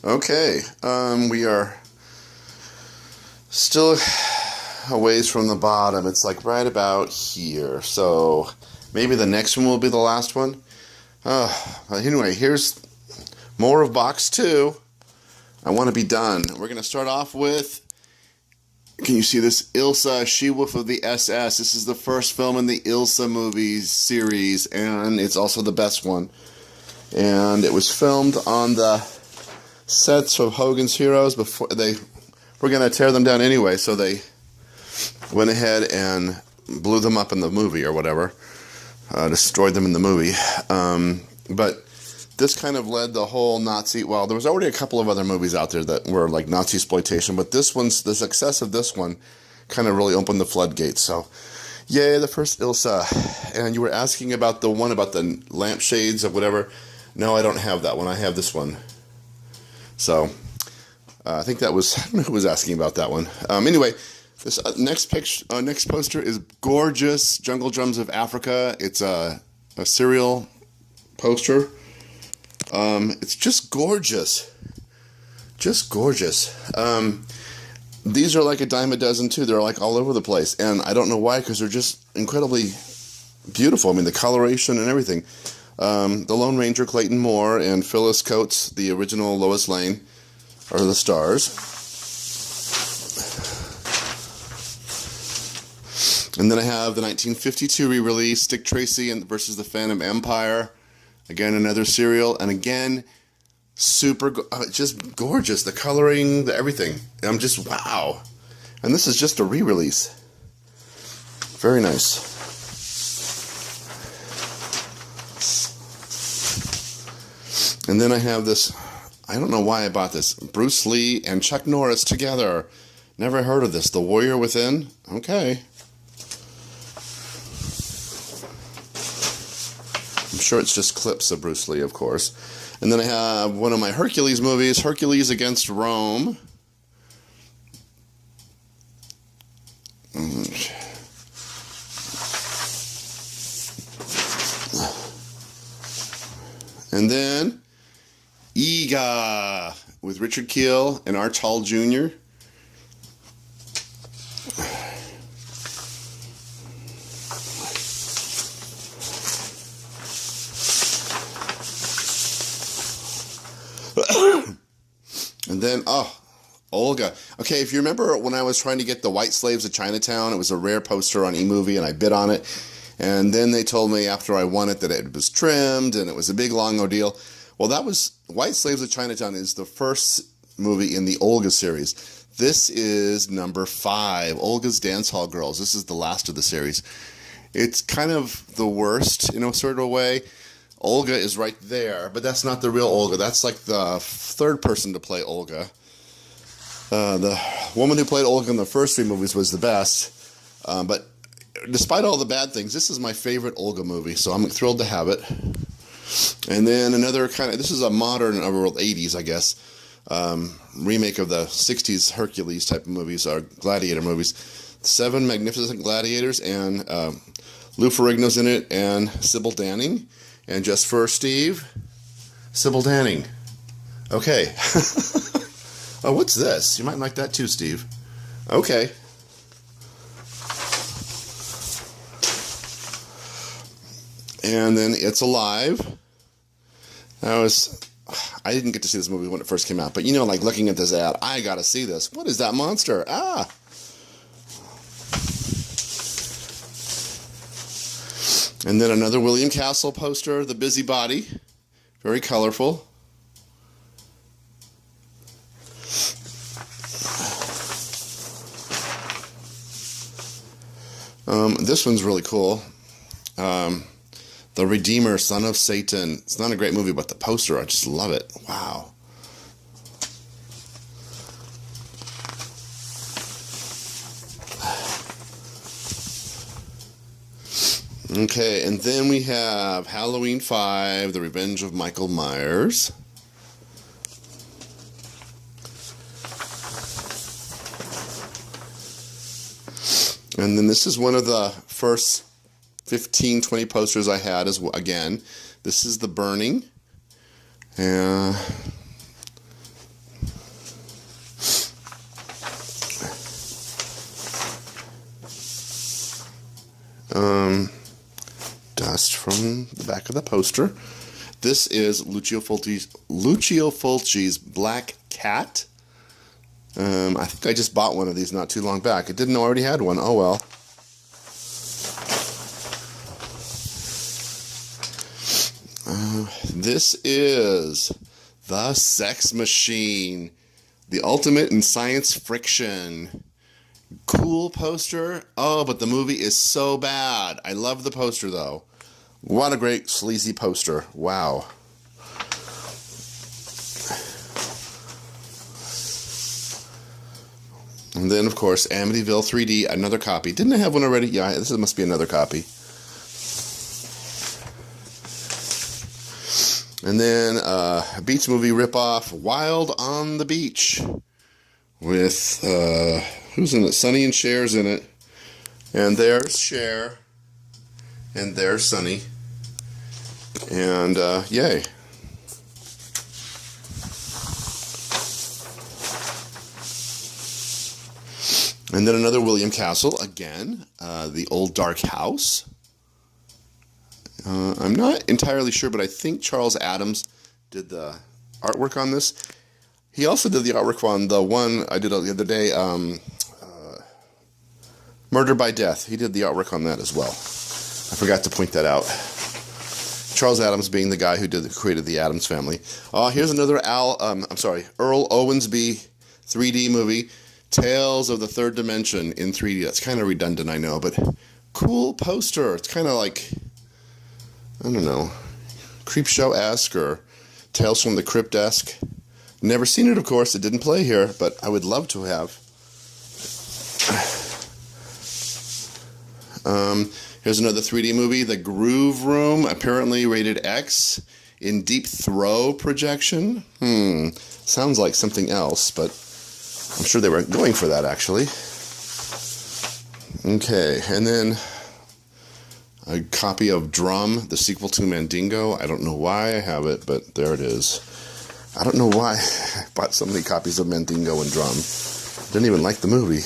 Okay, we are still a ways from the bottom. It's like right about here. So maybe the next one will be the last one. Anyway, here's more of box 2. I want to be done. We're going to start off with, can you see this? Ilsa, She-Wolf of the SS. This is the first film in the Ilsa movies series, and it's also the best one. And it was filmed on the sets of Hogan's Heroes before they were going to tear them down anyway, so they went ahead and blew them up in the movie or whatever, destroyed them in the movie. But this kind of led the whole Nazi, well, there was already a couple of other movies out there that were like Nazi exploitation, but this one's, the success of this one kind of really opened the floodgates. So yay, the first Ilsa. And you were asking about the one about the lampshades of whatever. No, I don't have that one. I have this one. So, I think that was, I don't know who was asking about that one. Anyway, this next poster is gorgeous. Jungle Drums of Africa. It's a serial poster. It's just gorgeous. Just gorgeous. These are like a dime a dozen too. They're like all over the place. And I don't know why, because they're just incredibly beautiful. I mean, the coloration and everything. The Lone Ranger, Clayton Moore, and Phyllis Coates, the original Lois Lane, are the stars. And then I have the 1952 re-release, Dick Tracy versus the Phantom Empire. Again, another serial. And again, super, just gorgeous. The coloring, the everything. I'm just, wow. And this is just a re-release. Very nice. And then I have this, I don't know why I bought this, Bruce Lee and Chuck Norris together. Never heard of this. The Warrior Within? Okay. I'm sure it's just clips of Bruce Lee, of course. And then I have one of my Hercules movies, Hercules Against Rome. And then Ega with Richard Kiel and Arch Hall Jr. And then, Olga. Okay, if you remember when I was trying to get the White Slaves of Chinatown, it was a rare poster on eMovie, and I bid on it. And then they told me after I won it that it was trimmed, and it was a big, long ordeal. Well, that was, White Slaves of Chinatown is the first movie in the Olga series. This is number 5, Olga's Dance Hall Girls. This is the last of the series. It's kind of the worst in a sort of way. Olga is right there, but that's not the real Olga. That's like the third person to play Olga. The woman who played Olga in the first 3 movies was the best. But despite all the bad things, this is my favorite Olga movie, so I'm thrilled to have it. And then another kind of, this is a modern, or 80s, I guess, remake of the 60s Hercules type of movies, or gladiator movies. 7 Magnificent Gladiators, and Lou Ferrigno's in it, and Sybil Danning. And just for Steve, Sybil Danning. Okay. Oh, what's this? You might like that too, Steve. Okay. And then It's Alive. I didn't get to see this movie when it first came out, but you know, like looking at this ad, I gotta see this. What is that monster? Ah! And then another William Castle poster, The Busybody. Very colorful. This one's really cool. The Redeemer, Son of Satan. It's not a great movie, but the poster, I just love it. Wow. Okay, and then we have Halloween 5, The Revenge of Michael Myers. And then this is one of the first 15, 20 posters I had as well. Again, this is The Burning. Dust from the back of the poster. This is Lucio Fulci's Black Cat. I think I just bought one of these not too long back. I didn't know I already had one. Oh well. This is The Sex Machine, the ultimate in science friction. Cool poster. Oh, but the movie is so bad. I love the poster though. What a great sleazy poster. Wow. And then, of course, Amityville 3D, another copy. Didn't I have one already? Yeah, this must be another copy. And then a beach movie ripoff, Wild on the Beach, with, who's in it? Sonny and Cher's in it. And there's Cher. And there's Sonny. And, yay. And then another William Castle, again, The Old Dark House. I'm not entirely sure, but I think Charles Addams did the artwork on this. He also did the artwork on the one I did the other day, Murder by Death. He did the artwork on that as well. I forgot to point that out. Charles Addams being the guy who created the Addams Family. Here's another Earl Owensby 3D movie, Tales of the Third Dimension in 3D. That's kind of redundant, I know, but cool poster. It's kind of like, I don't know, Creepshow-esque or Tales from the Crypt-esque. Never seen it, of course. It didn't play here, but I would love to have. Here's another 3D movie, The Groove Room, apparently rated X, in deep throw projection. Sounds like something else, but I'm sure they were going for that, actually. Okay, and then a copy of Drum, the sequel to Mandingo. I don't know why I have it, but there it is. I don't know why I bought so many copies of Mandingo and Drum. Didn't even like the movie.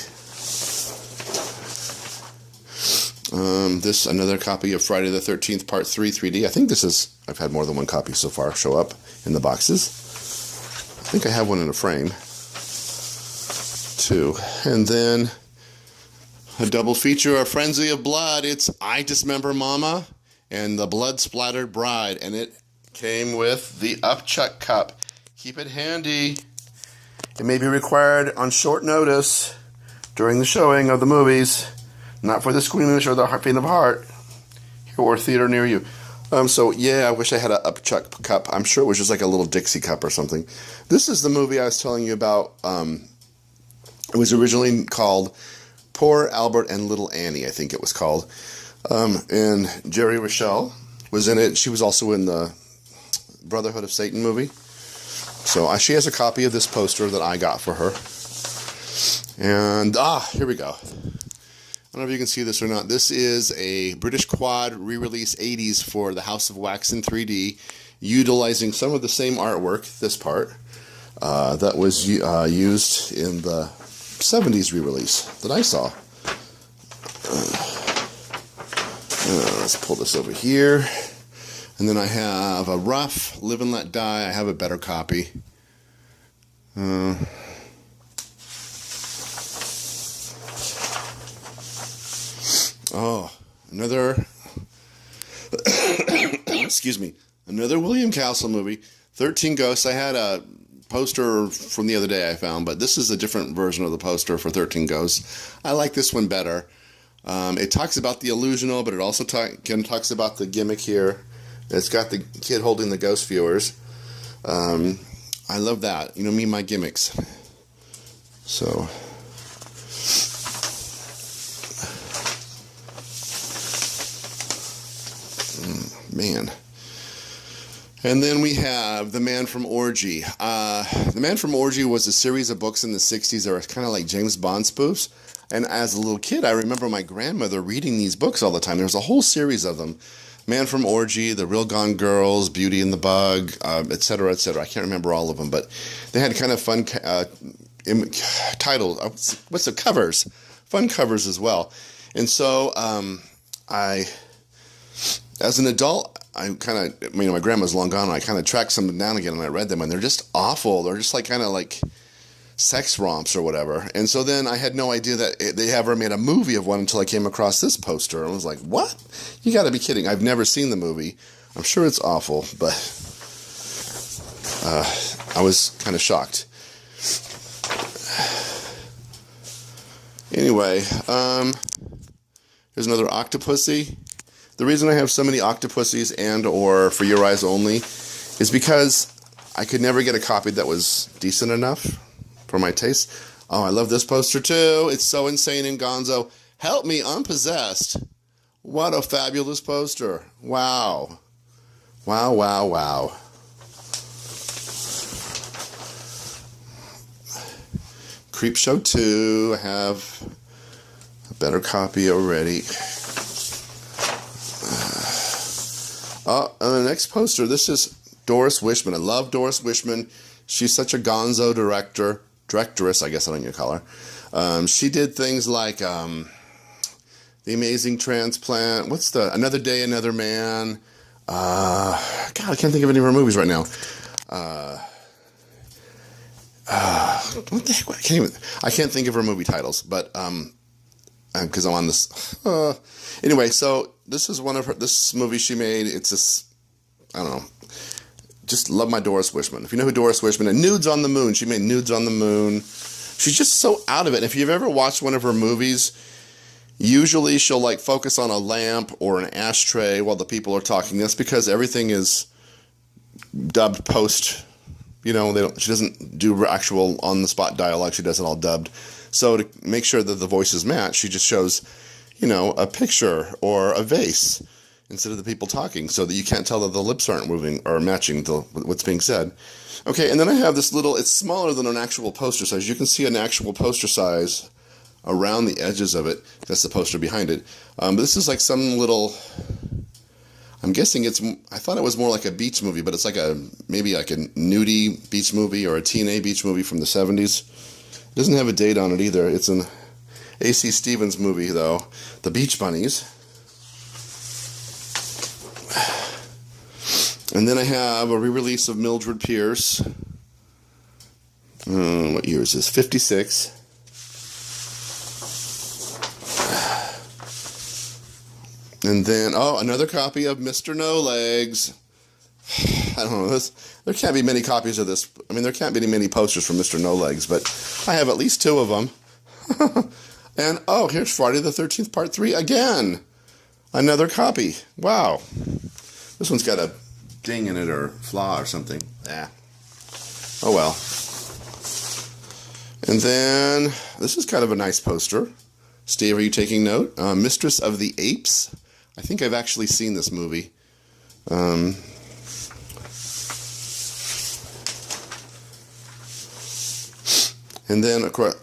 This, another copy of Friday the 13th Part 3 3D. I think this is, I've had more than one copy so far show up in the boxes. I think I have one in a frame, too. And then a double feature, A Frenzy of Blood. It's I Dismember Mama and The Blood Splattered Bride. And it came with the Upchuck cup. Keep it handy. It may be required on short notice during the showing of the movies. Not for the squeamish or the faint of heart. Here or theater near you. So, yeah, I wish I had an Upchuck cup. I'm sure it was just like a little Dixie cup or something. This is the movie I was telling you about. It was originally called Poor Albert and Little Annie, I think it was called. And Jerry Rochelle was in it. She was also in the Brotherhood of Satan movie. So she has a copy of this poster that I got for her. And, here we go. I don't know if you can see this or not. This is a British Quad re-release 80s for the House of Wax in 3D, utilizing some of the same artwork, this part, that was used in the 70s re-release that I saw. Let's pull this over here. And then I have a rough Live and Let Die. I have a better copy. Another, excuse me, another William Castle movie, 13 Ghosts. I had a poster from the other day I found, but this is a different version of the poster for 13 Ghosts. I like this one better. It talks about the illusional, but it also talks about the gimmick here. It's got the kid holding the ghost viewers. I love that. You know me, my gimmicks. So... man. And then we have The Man from Orgy. The Man from Orgy was a series of books in the 60s that were kind of like James Bond spoofs. And as a little kid, I remember my grandmother reading these books all the time. There was a whole series of them. Man from Orgy, The Real Gone Girls, Beauty and the Bug, etc., etc. I can't remember all of them, but they had kind of fun titles. What's the covers? Fun covers as well. And so... as an adult, I kind of, my grandma's long gone, and I kind of tracked some down again, and I read them, and they're just awful. They're just like kind of like sex romps or whatever. And so then I had no idea that they ever made a movie of one until I came across this poster. I was like, what? You got to be kidding. I've never seen the movie. I'm sure it's awful, but I was kind of shocked. Anyway, here's another Octopussy. The reason I have so many Octopussies and or For Your Eyes Only is because I could never get a copy that was decent enough for my taste. Oh, I love this poster too. It's so insane and gonzo. Help me, I'm possessed. What a fabulous poster. Wow. Wow, wow, wow. Creepshow 2. I have a better copy already. Oh, and the next poster, this is Doris Wishman. I love Doris Wishman. She's such a gonzo directress, I guess I don't even call her. She did things like The Amazing Transplant. What's the Another Day, Another Man? God, I can't think of any of her movies right now. What the heck? I can't think of her movie titles, but because I'm on this. Anyway, so this is one of this movie she made. It's just, I don't know. Just love my Doris Wishman. If you know who Doris Wishman is, Nudes on the Moon. She made Nudes on the Moon. She's just so out of it. And if you've ever watched one of her movies, usually she'll like focus on a lamp or an ashtray while the people are talking. That's because everything is dubbed post. You know, she doesn't do actual on-the-spot dialogue. She does it all dubbed. So to make sure that the voices match, she just shows, a picture or a vase instead of the people talking, so that you can't tell that the lips aren't moving or matching to what's being said. Okay, and then I have this little, it's smaller than an actual poster size. You can see an actual poster size around the edges of it. That's the poster behind it. But this is like some little, I'm guessing I thought it was more like a beach movie, but it's like maybe like a nudie beach movie or a TNA beach movie from the 70s. It doesn't have a date on it either. It's an A.C. Stevens movie, though. The Beach Bunnies. And then I have a re-release of Mildred Pierce. What year is this? 56. And then, another copy of Mr. No Legs. I don't know, there can't be many copies of this. I mean, there can't be many posters from Mr. No Legs, but I have at least 2 of them. And, here's Friday the 13th, Part 3 again. Another copy. Wow. This one's got a ding in it or flaw or something. Oh well. And then, this is kind of a nice poster. Steve, are you taking note? Mistress of the Apes. I think I've actually seen this movie. And then, of course,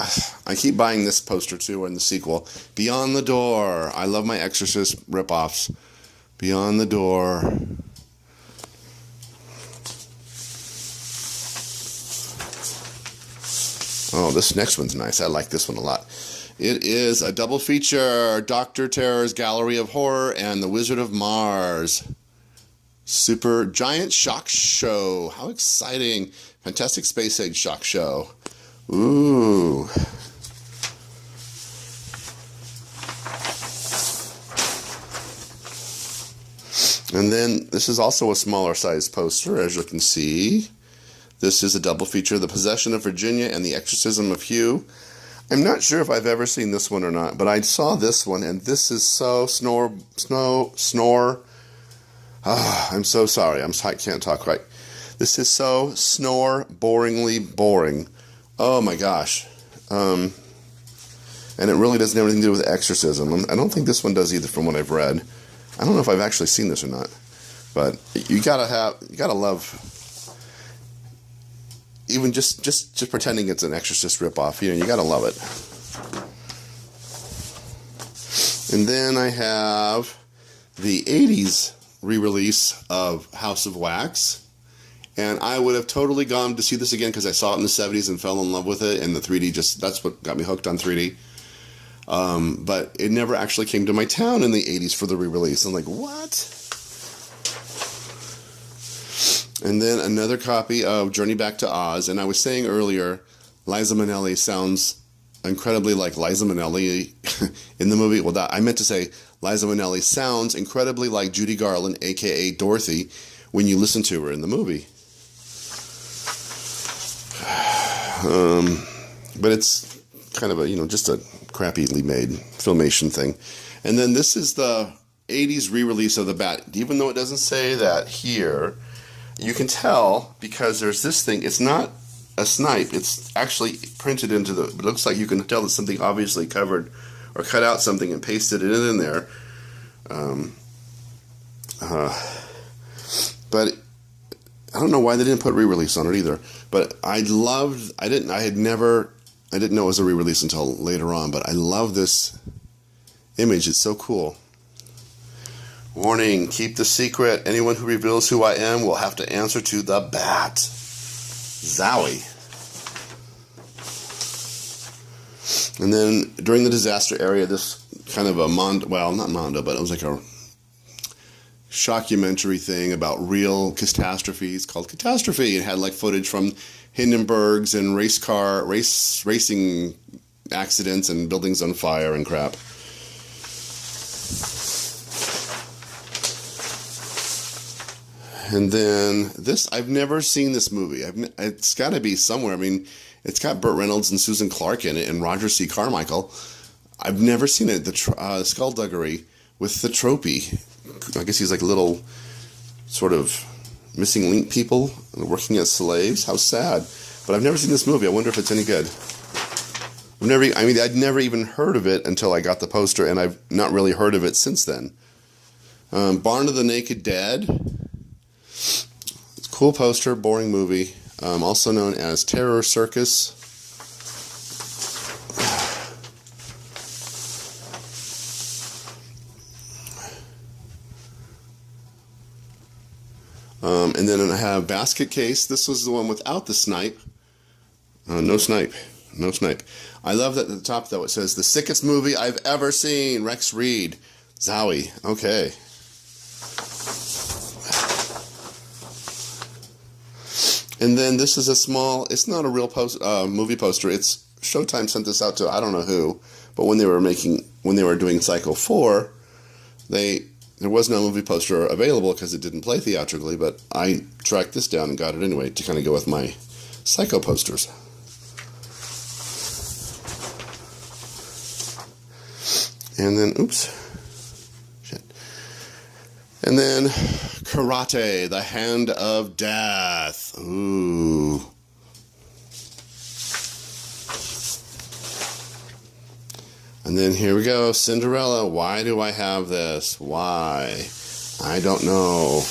I keep buying this poster too, and the sequel. Beyond the Door. I love my Exorcist ripoffs. Beyond the Door. Oh, this next one's nice. I like this one a lot. It is a double feature. Dr. Terror's Gallery of Horror and The Wizard of Mars. Super Giant Shock Show. How exciting. Fantastic Space Age Shock Show. Ooh. And then this is also a smaller size poster, as you can see. This is a double feature, The Possession of Virginia and The Exorcism of Hugh. I'm not sure if I've ever seen this one or not, but I saw this one, and this is so snore. I'm so sorry. I can't talk right. This is so boringly boring. Oh my gosh. And it really doesn't have anything to do with exorcism. I don't think this one does either from what I've read. I don't know if I've actually seen this or not. But you gotta love, even just pretending it's an Exorcist ripoff, you gotta love it. And then I have the 80s re-release of House of Wax. And I would have totally gone to see this again because I saw it in the 70s and fell in love with it. And the 3D that's what got me hooked on 3D. But it never actually came to my town in the 80s for the re-release. I'm like, what? And then another copy of Journey Back to Oz. And I was saying earlier, Liza Minnelli sounds incredibly like Liza Minnelli in the movie. Well, I meant to say Liza Minnelli sounds incredibly like Judy Garland, a.k.a. Dorothy, when you listen to her in the movie. But it's kind of a, just a crappily made Filmation thing. And then this is the 80s re-release of The Bat. Even though it doesn't say that here, you can tell because there's this thing. It's not a snipe. It's actually printed into the... It looks like you can tell that something obviously covered or cut out something and pasted it in there. But I don't know why they didn't put re-release on it either. But I didn't know it was a re-release until later on, but I love this image. It's so cool. Warning, keep the secret. Anyone who reveals who I am will have to answer to the Bat. Zowie. And then during the disaster area, this kind of a not Mondo, but it was like a shockumentary thing about real catastrophes called Catastrophe. It had like footage from Hindenburgs and racing accidents and buildings on fire and crap. And then this, I've never seen this movie. It's got to be somewhere. I mean, it's got Burt Reynolds and Susan Clark in it and Roger C. Carmichael. I've never seen it. The Skullduggery with the Tropy. I guess he's like little sort of missing link people working as slaves. How sad. But I've never seen this movie. I wonder if it's any good. I'd never even heard of it until I got the poster, and I've not really heard of it since then. Barn of the Naked Dead. It's a cool poster, boring movie. Also known as Terror Circus. And then I have Basket Case. This was the one without the snipe. No snipe. I love that at the top, though, it says, the sickest movie I've ever seen, Rex Reed. Zowie. Okay. And then this is a small, it's not a real movie poster. It's Showtime sent this out to, I don't know who, but when they were doing Psycho 4, there was no movie poster available because it didn't play theatrically, but I tracked this down and got it anyway to kind of go with my Psycho posters. And then, And then Karate, The Hand of Death. Ooh. And then here we go, Cinderella. Why do I have this? Why? I don't know.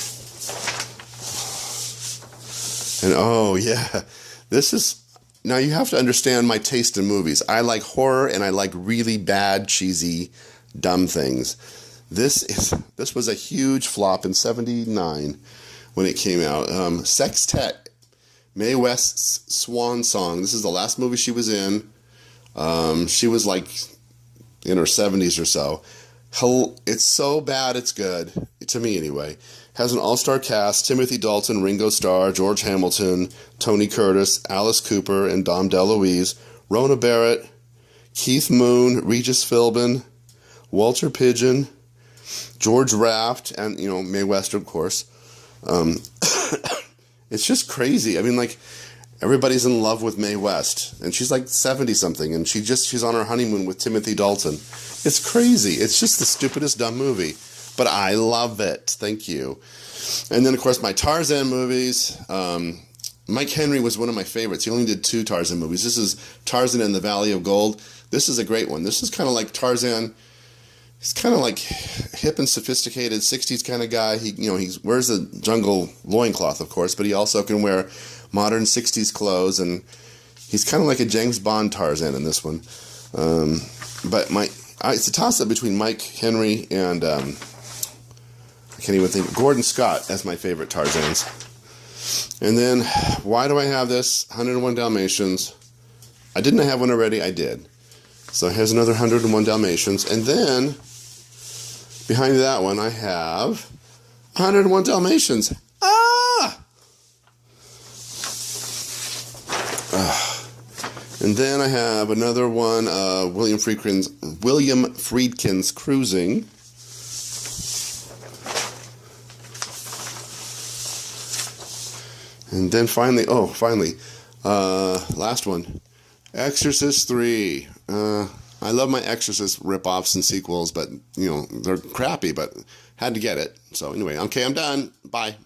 And oh yeah, this is, now you have to understand my taste in movies. I like horror and I like really bad, cheesy, dumb things. This was a huge flop in '79 when it came out. Sextet, Mae West's swan song. This is the last movie she was in. She was like in her 70s or so. It's so bad it's good, to me anyway. Has an all-star cast: Timothy Dalton, Ringo Starr, George Hamilton, Tony Curtis, Alice Cooper, and Dom DeLuise, Rona Barrett, Keith Moon, Regis Philbin, Walter Pidgeon, George Raft, and, Mae West, of course. It's just crazy. I mean, like, everybody's in love with Mae West, and she's like 70-something, and she's on her honeymoon with Timothy Dalton. It's crazy. It's just the stupidest dumb movie, but I love it. Thank you. And then, of course, my Tarzan movies. Mike Henry was one of my favorites. He only did 2 Tarzan movies. This is Tarzan and the Valley of Gold. This is a great one. This is kind of like Tarzan. He's kind of like hip and sophisticated 60s kind of guy. He wears a jungle loincloth, of course, but he also can wear modern 60s clothes, and he's kind of like a James Bond Tarzan in this one. But it's a toss-up between Mike Henry and I can't even think, Gordon Scott as my favorite Tarzans. And then, why do I have this? 101 Dalmatians. I didn't have one already. I did. So here's another 101 Dalmatians. And then, behind that one, I have 101 Dalmatians. Ah! And then I have another one, William Friedkin's Cruising. And then finally, last one, Exorcist 3. I love my Exorcist rip-offs and sequels, but, they're crappy, but had to get it. So anyway, okay, I'm done. Bye.